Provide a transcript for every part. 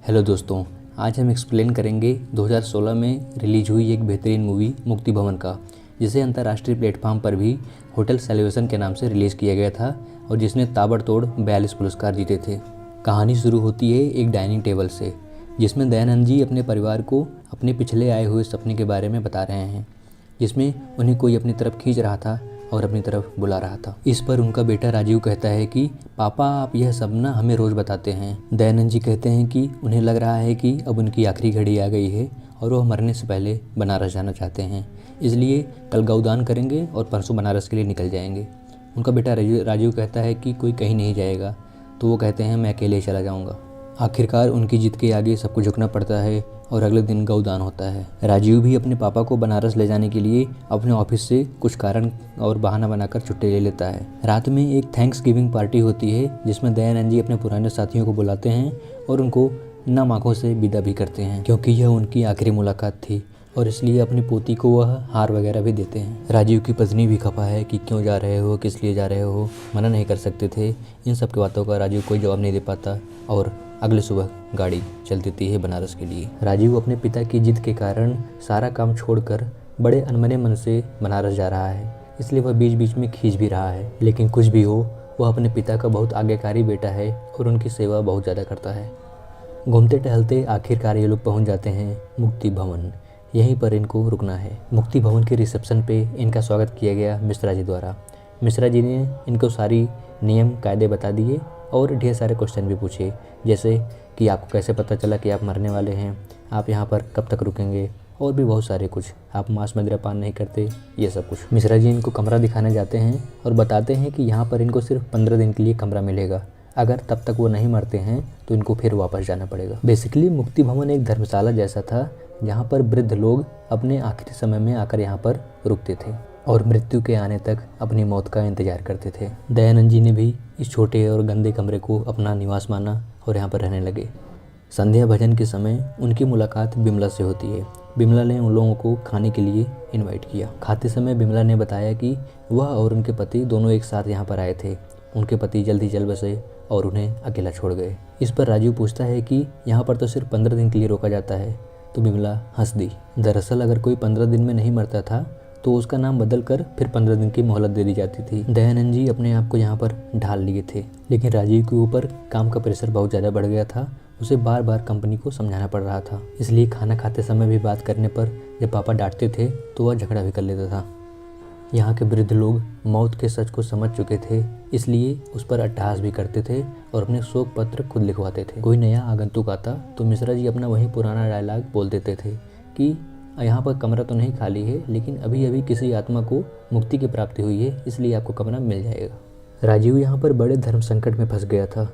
Hello दोस्तों, आज हम एक्सप्लेन करेंगे 2016 में रिलीज हुई एक बेहतरीन मूवी मुक्ति भवन का, जिसे अंतर्राष्ट्रीय प्लेटफॉर्म पर भी होटल सेलिब्रेशन के नाम से रिलीज़ किया गया था और जिसने ताबड़तोड़ 42 पुरस्कार जीते थे। कहानी शुरू होती है एक डाइनिंग टेबल से, जिसमें दयानंद जी अपने परिवार को अपने पिछले आए हुए सपने के बारे में बता रहे हैं, जिसमें उन्हें कोई अपनी तरफ खींच रहा था और अपनी तरफ बुला रहा था। इस पर उनका बेटा राजीव कहता है कि पापा, आप यह सपना हमें रोज़ बताते हैं। दयानंद जी कहते हैं कि उन्हें लग रहा है कि अब उनकी आखिरी घड़ी आ गई है और वह मरने से पहले बनारस जाना चाहते हैं, इसलिए कल गौदान करेंगे और परसों बनारस के लिए निकल जाएंगे। उनका बेटा राजीव कहता है कि कोई कहीं नहीं जाएगा, तो वो कहते हैं मैं अकेले चला जाऊँगा। आखिरकार उनकी जिद के आगे सबको झुकना पड़ता है और अगले दिन गौदान होता है। राजीव भी अपने पापा को बनारस ले जाने के लिए अपने ऑफिस से कुछ कारण और बहाना बनाकर छुट्टी ले लेता है। रात में एक थैंक्स गिविंग पार्टी होती है, जिसमें दयानंद जी अपने पुराने साथियों को बुलाते हैं और उनको नम आंखों से विदा भी करते हैं, क्योंकि यह उनकी आखिरी मुलाकात थी और इसलिए अपनी पोती को वह हार वगैरह भी देते हैं। राजीव की पत्नी भी खफा है कि क्यों जा रहे हो, किस लिए जा रहे हो, मना नहीं कर सकते थे। इन सब की बातों का राजीव कोई जवाब नहीं दे पाता और अगले सुबह गाड़ी चल देती है बनारस के लिए। राजीव अपने पिता की जिद के कारण सारा काम छोड़कर बड़े अनमने मन से बनारस जा रहा है, इसलिए वह बीच बीच में खींच भी रहा है। लेकिन कुछ भी हो, वह अपने पिता का बहुत आज्ञाकारी बेटा है और उनकी सेवा बहुत ज़्यादा करता है। घूमते टहलते आखिरकार ये लोग पहुँच जाते हैं मुक्ति भवन। यहीं पर इनको रुकना है। मुक्ति भवन के रिसेप्शन पे इनका स्वागत किया गया मिश्रा जी द्वारा। मिश्रा जी ने इनको सारी नियम कायदे बता दिए और ढेर सारे क्वेश्चन भी पूछे, जैसे कि आपको कैसे पता चला कि आप मरने वाले हैं, आप यहाँ पर कब तक रुकेंगे, और भी बहुत सारे कुछ, आप मांस मदिरा पान नहीं करते, ये सब कुछ। मिश्रा जी इनको कमरा दिखाने जाते हैं और बताते हैं कि यहाँ पर इनको सिर्फ 15 दिन के लिए कमरा मिलेगा। अगर तब तक वो नहीं मरते हैं तो इनको फिर वापस जाना पड़ेगा। बेसिकली मुक्ति भवन एक धर्मशाला जैसा था, जहाँ पर वृद्ध लोग अपने आखिरी समय में आकर यहाँ पर रुकते थे और मृत्यु के आने तक अपनी मौत का इंतजार करते थे। दयानंद जी ने भी इस छोटे और गंदे कमरे को अपना निवास माना और यहाँ पर रहने लगे। संध्या भजन के समय उनकी मुलाकात बिमला से होती है। बिमला ने उन लोगों को खाने के लिए इनवाइट किया। खाते समय बिमला ने बताया कि वह और उनके पति दोनों एक साथ यहाँ पर आए थे। उनके पति जल्दी चल बसे और उन्हें अकेला छोड़ गए। इस पर राजीव पूछता है कि यहाँ पर तो सिर्फ 15 दिन के लिए रोका जाता है, तो बिमला हंस दी। दरअसल अगर कोई 15 दिन में नहीं मरता था तो उसका नाम बदलकर फिर 15 दिन की मोहलत दे दी जाती थी। दयानंद जी अपने आप को यहाँ पर ढाल लिए थे, लेकिन राजीव के ऊपर काम का प्रेशर बहुत ज़्यादा बढ़ गया था। उसे बार बार कंपनी को समझाना पड़ रहा था, इसलिए खाना खाते समय भी बात करने पर जब पापा डांटते थे तो वह झगड़ा भी कर लेता था। यहाँ के वृद्ध लोग मौत के सच को समझ चुके थे, इसलिए उस पर अट्टहास भी करते थे और अपने शोक पत्र खुद लिखवाते थे। कोई नया आगंतुक आता तो मिश्रा जी अपना वही पुराना डायलॉग बोल देते थे कि यहाँ पर कमरा तो नहीं खाली है, लेकिन अभी अभी किसी आत्मा को मुक्ति की प्राप्ति हुई है, इसलिए आपको कमरा मिल जाएगा। राजीव यहाँ पर बड़े धर्म संकट में फंस गया था।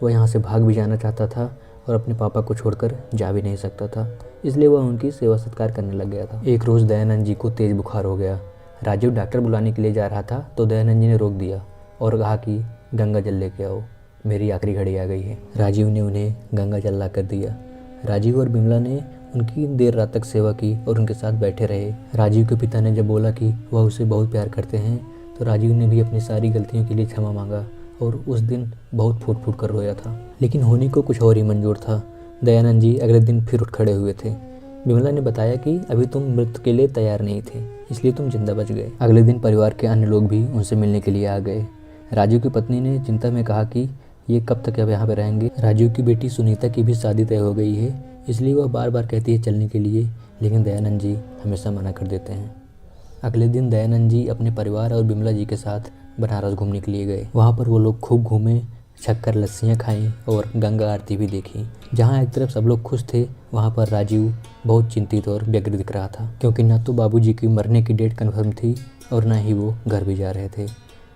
वह यहाँ से भाग भी जाना चाहता था और अपने पापा को छोड़कर जा भी नहीं सकता था, इसलिए वह उनकी सेवा सत्कार करने लग गया था। एक रोज़ दयानंद जी को तेज बुखार हो गया। राजीव डॉक्टर बुलाने के लिए जा रहा था तो दयानंद जी ने रोक दिया और कहा कि गंगा जल लेके आओ, मेरी आखिरी घड़ी आ गई है। राजीव ने उन्हें गंगा जल ला कर दिया। राजीव और बिमला ने उनकी देर रात तक सेवा की और उनके साथ बैठे रहे। राजीव के पिता ने जब बोला कि वह उसे बहुत प्यार करते हैं तो राजीव ने भी अपनी सारी गलतियों के लिए क्षमा मांगा और उस दिन बहुत फूट फूट कर रोया था। लेकिन होने को कुछ और ही मंजूर था। दयानंद जी अगले दिन फिर उठ खड़े हुए थे। बिमला ने बताया कि अभी तुम मृत्यु के लिए तैयार नहीं थे, इसलिए तुम जिंदा बच गए। अगले दिन परिवार के अन्य लोग भी उनसे मिलने के लिए आ गए। राजीव की पत्नी ने चिंता में कहा कि ये कब तक अब यहाँ पर रहेंगे। राजीव की बेटी सुनीता की भी शादी तय हो गई है, इसलिए वह बार बार कहती है चलने के लिए, लेकिन दयानंद जी हमेशा मना कर देते हैं। अगले दिन दयानंद जी अपने परिवार और बिमला जी के साथ बनारस घूमने के लिए गए। वहाँ पर वो लोग खूब घूमे, शक्कर लस्सियाँ खाईं और गंगा आरती भी देखी। जहाँ एक तरफ सब लोग खुश थे, वहाँ पर राजीव बहुत चिंतित और व्यग्र दिख रहा था, क्योंकि न तो बाबूजी की मरने की डेट कन्फर्म थी और न ही वो घर भी जा रहे थे।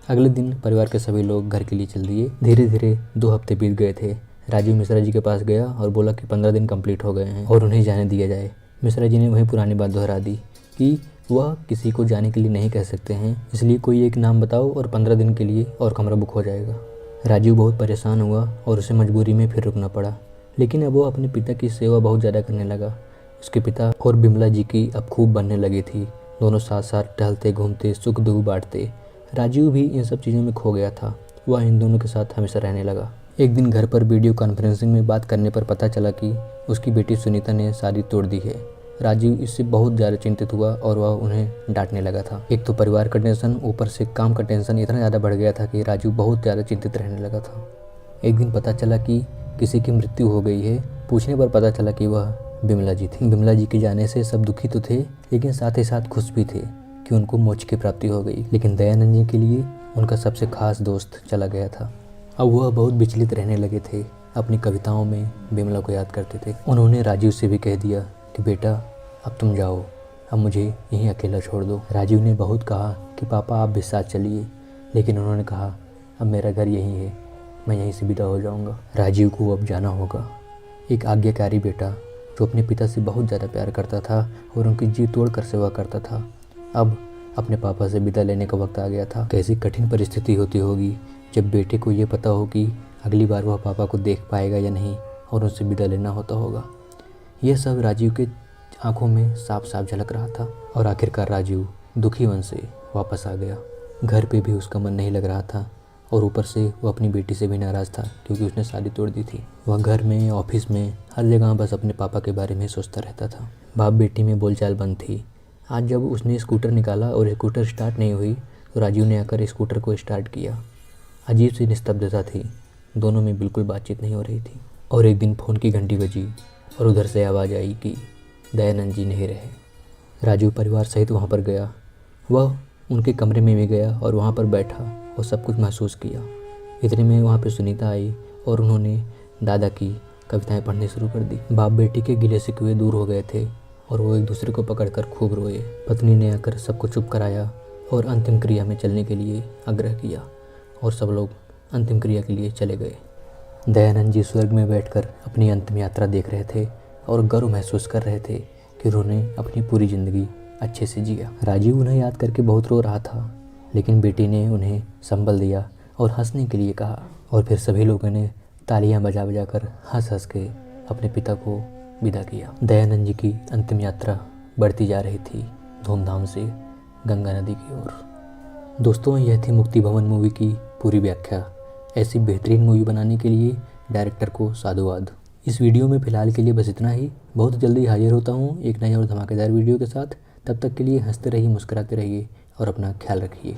अगले दिन परिवार के सभी लोग घर के लिए चल दिए। धीरे धीरे 2 हफ्ते बीत गए थे। राजीव मिश्रा जी के पास गया और बोला कि 15 दिन कंप्लीट हो गए हैं और उन्हें जाने दिया जाए। मिश्रा जी ने वही पुरानी बात दोहरा दी कि वह किसी को जाने के लिए नहीं कह सकते हैं, इसलिए कोई एक नाम बताओ और 15 दिन के लिए और कमरा बुक हो जाएगा। राजीव बहुत परेशान हुआ और उसे मजबूरी में फिर रुकना पड़ा, लेकिन अब वो अपने पिता की सेवा बहुत ज़्यादा करने लगा। उसके पिता और बिमला जी की अब खूब बनने लगी थी। दोनों साथ साथ टहलते घूमते सुख दुख बांटते। राजीव भी इन सब चीज़ों में खो गया था। वह इन दोनों के साथ हमेशा रहने लगा। एक दिन घर पर वीडियो कॉन्फ्रेंसिंग में बात करने पर पता चला कि उसकी बेटी सुनीता ने शादी तोड़ दी है। राजीव इससे बहुत ज़्यादा चिंतित हुआ और वह उन्हें डांटने लगा था। एक तो परिवार का टेंशन, ऊपर से काम का टेंशन इतना ज़्यादा बढ़ गया था कि राजीव बहुत ज़्यादा चिंतित रहने लगा था। एक दिन पता चला कि किसी की मृत्यु हो गई है। पूछने पर पता चला कि वह बिमला जी थी। बिमला जी के जाने से सब दुखी तो थे, लेकिन साथ ही साथ खुश भी थे कि उनको मोक्ष की प्राप्ति हो गई। लेकिन दयानंद जी के लिए उनका सबसे खास दोस्त चला गया था। अब वह बहुत विचलित रहने लगे थे। अपनी कविताओं में बिमला को याद करते थे। उन्होंने राजीव से भी कह दिया कि बेटा अब तुम जाओ, अब मुझे यहीं अकेला छोड़ दो। राजीव ने बहुत कहा कि पापा आप भी साथ चलिए, लेकिन उन्होंने कहा अब मेरा घर यहीं है, मैं यहीं से विदा हो जाऊंगा। राजीव को अब जाना होगा। एक आज्ञाकारी बेटा जो अपने पिता से बहुत ज़्यादा प्यार करता था और उनकी जी तोड़ कर सेवा करता था, अब अपने पापा से विदा लेने का वक्त आ गया था। कैसी कठिन परिस्थिति होती होगी जब बेटे को ये पता हो कि अगली बार वह पापा को देख पाएगा या नहीं और उनसे विदा लेना होता होगा। यह सब राजीव के आंखों में साफ साफ झलक रहा था। और आखिरकार राजीव दुखी मन से वापस आ गया। घर पे भी उसका मन नहीं लग रहा था और ऊपर से वो अपनी बेटी से भी नाराज़ था क्योंकि उसने शादी तोड़ दी थी। वह घर में, ऑफिस में, हर जगह बस अपने पापा के बारे में सोचता रहता था। बाप बेटी में बोलचाल बंद थी। आज जब उसने स्कूटर निकाला और स्कूटर स्टार्ट नहीं हुई तो राजीव ने आकर स्कूटर को स्टार्ट किया। अजीब सी निस्तब्धता थी, दोनों में बिल्कुल बातचीत नहीं हो रही थी। और एक दिन फ़ोन की घंटी बजी और उधर से आवाज़ आई कि दयानंद जी नहीं रहे। राजीव परिवार सहित वहाँ पर गया। वह उनके कमरे में भी गया और वहाँ पर बैठा और सब कुछ महसूस किया। इतने में वहाँ पे सुनीता आई और उन्होंने दादा की कविताएं पढ़नी शुरू कर दी। बाप बेटी के गिले शिकवे दूर हो गए थे और वो एक दूसरे को पकड़कर खूब रोए। पत्नी ने आकर सबको चुप कराया और अंतिम क्रिया में चलने के लिए आग्रह किया और सब लोग अंतिम क्रिया के लिए चले गए। दयानंद जी स्वर्ग में बैठकर अपनी अंतिम यात्रा देख रहे थे और गर्व महसूस कर रहे थे कि उन्होंने अपनी पूरी ज़िंदगी अच्छे से जिया। राजीव उन्हें याद करके बहुत रो रहा था, लेकिन बेटी ने उन्हें संबल दिया और हंसने के लिए कहा और फिर सभी लोगों ने तालियां बजा बजा कर हंस हंस के अपने पिता को विदा किया। दयानंद जी की अंतिम यात्रा बढ़ती जा रही थी धूमधाम से गंगा नदी की ओर। दोस्तों, यह थी मुक्ति भवन मूवी की पूरी व्याख्या। ऐसी बेहतरीन मूवी बनाने के लिए डायरेक्टर को साधुवाद। इस वीडियो में फ़िलहाल के लिए बस इतना ही। बहुत जल्दी हाजिर होता हूँ एक नए और धमाकेदार वीडियो के साथ। तब तक के लिए हंसते रहिए, मुस्कुराते रहिए और अपना ख्याल रखिए।